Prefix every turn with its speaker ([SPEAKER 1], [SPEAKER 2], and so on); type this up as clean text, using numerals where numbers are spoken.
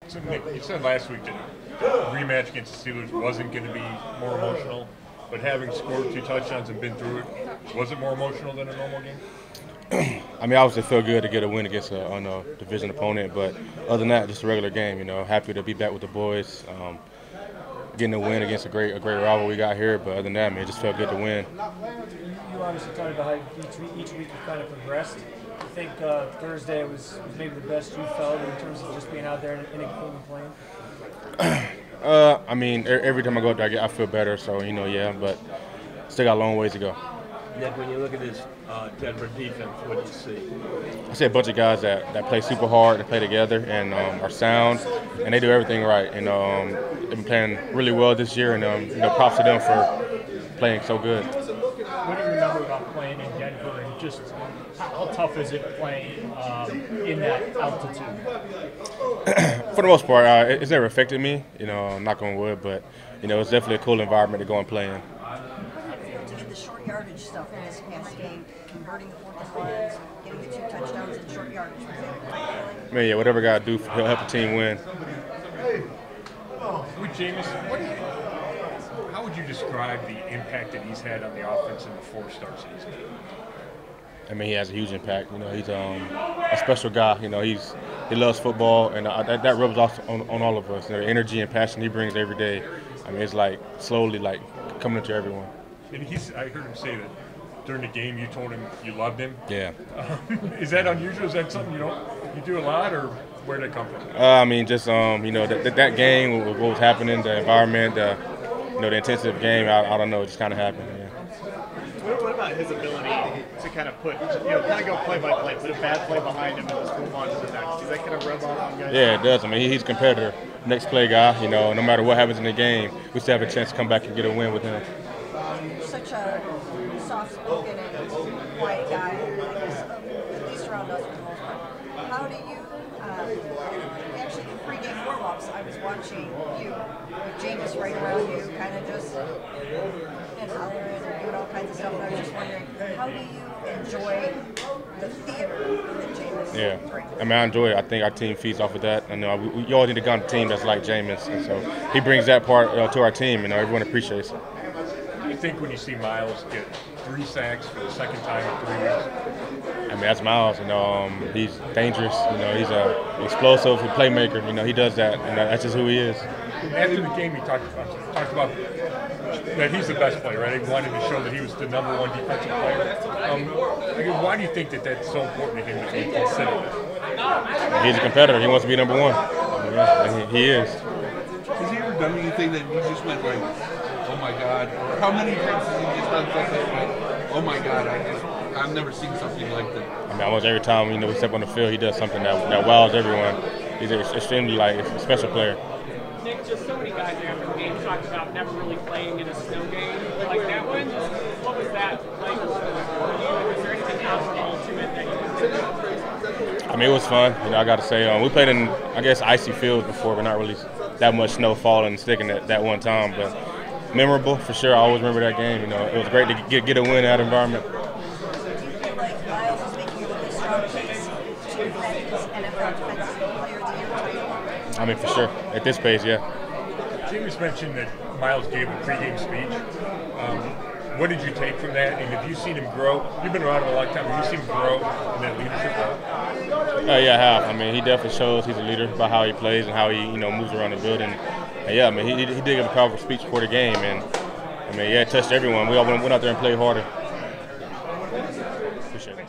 [SPEAKER 1] So Nick, you said last week that the rematch against the Steelers wasn't going to be more emotional, but having scored 2 touchdowns and been through it, was it more emotional than a normal game?
[SPEAKER 2] I mean, obviously, it felt good to get a win against a division opponent, but other than that, just a regular game. Happy to be back with the boys, getting a win against a great rival we got here. But other than that, man, it just felt good to win.
[SPEAKER 3] You obviously talked about how each week you kind of progressed. I think Thursday was maybe the best you felt in terms of just being out there in a game and playing.
[SPEAKER 2] I mean, every time I go out there, I feel better. So yeah, but still got a long ways to go.
[SPEAKER 4] Nick, when you look at this Denver defense, what do you see?
[SPEAKER 2] I see a bunch of guys that play super hard, that play together, and are sound, and they do everything right. They've been playing really well this year, and props to them for playing so good.
[SPEAKER 3] What do you remember about playing in Denver, and just how tough is it playing in that altitude?
[SPEAKER 2] For the most part, it's never affected me. Knock on wood, but it's definitely a cool environment to go and play in.
[SPEAKER 5] To get the short yardage stuff in this past game, converting the 4th and 1s, getting the 2 touchdowns in short yardage.
[SPEAKER 2] Man, yeah, whatever God do, he'll help the team win.
[SPEAKER 1] With Jameis, how would you describe the impact that he's had on the offense in the 4 starts that he's made?
[SPEAKER 2] I mean, he has a huge impact. He's a special guy. He loves football, and that rubs off on all of us. The energy and passion he brings every day. I mean, it's like slowly coming into everyone.
[SPEAKER 1] And I heard him say that during the game you told him you loved him.
[SPEAKER 2] Yeah.
[SPEAKER 1] Is that unusual? Is that something you do a lot, or where did it come from?
[SPEAKER 2] I mean, just that game, what was happening, the environment, the intensive game. I don't know, it just kind of happened. Yeah.
[SPEAKER 6] What about his ability to kind of kind of go play by play, put a bad play behind him and just move on to the next? Does that kind of rub off on guys?
[SPEAKER 2] Yeah, it does. I mean, he's a competitor, next play guy. No matter what happens in the game, we still have a chance to come back and get a win with him.
[SPEAKER 5] You're such a soft-spoken and quiet guy, I guess, at least around us for the most part. How do you, actually in pregame warm-ups, I was watching you with Jameis right around you, kind of just hollering and doing all kinds of stuff, and I was just wondering, how do you enjoy the theater that Jameis brings?
[SPEAKER 2] I mean, I enjoy it. I think our team feeds off of that. I know we always need to go on a team that's like Jameis, and so he brings that part to our team, and everyone appreciates it.
[SPEAKER 1] What do you think when you see Miles get 3 sacks for the second time in 3 weeks?
[SPEAKER 2] I mean, that's Miles. He's dangerous. He's an explosive playmaker. He does that, and that's just who he is.
[SPEAKER 1] After the game, he talked about that he's the best player, right? He wanted to show that he was the #1 defensive player. Why do you think that that's so important to him to be considered?
[SPEAKER 2] He's a competitor. He wants to be #1. He is.
[SPEAKER 7] Has he ever done anything that you just went like, oh my God? Or how many times has he just done something like, oh my God, I've never seen something like that?
[SPEAKER 2] I mean, almost every time we step on the field, he does something that wows everyone. He's extremely a special player.
[SPEAKER 8] Nick, just so many guys after the game talked about never really playing in a snow game like that one. What was that like for you? Was there anything alcohol to it that you considered?
[SPEAKER 2] I mean, it was fun. I got to say, we played in, I guess, icy fields before, but not really that much snow falling and sticking at that one time. But memorable for sure. I always remember that game. It was great to get a win in that environment.
[SPEAKER 5] Do you feel like Miles is making a really strong case to defend his NFL Defensive Player of the Year title?
[SPEAKER 2] I mean, for sure. At this pace, yeah.
[SPEAKER 1] Jameis mentioned that Miles gave a pregame speech. What did you take from that? And have you seen him grow? You've been around him a long time. Have you seen him grow in that leadership role?
[SPEAKER 2] Yeah, I have. I mean, he definitely shows he's a leader by how he plays and how he moves around the building. And yeah, I mean, he did give a powerful speech before the game, and I mean, yeah, it touched everyone. We all went out there and played harder. Appreciate it.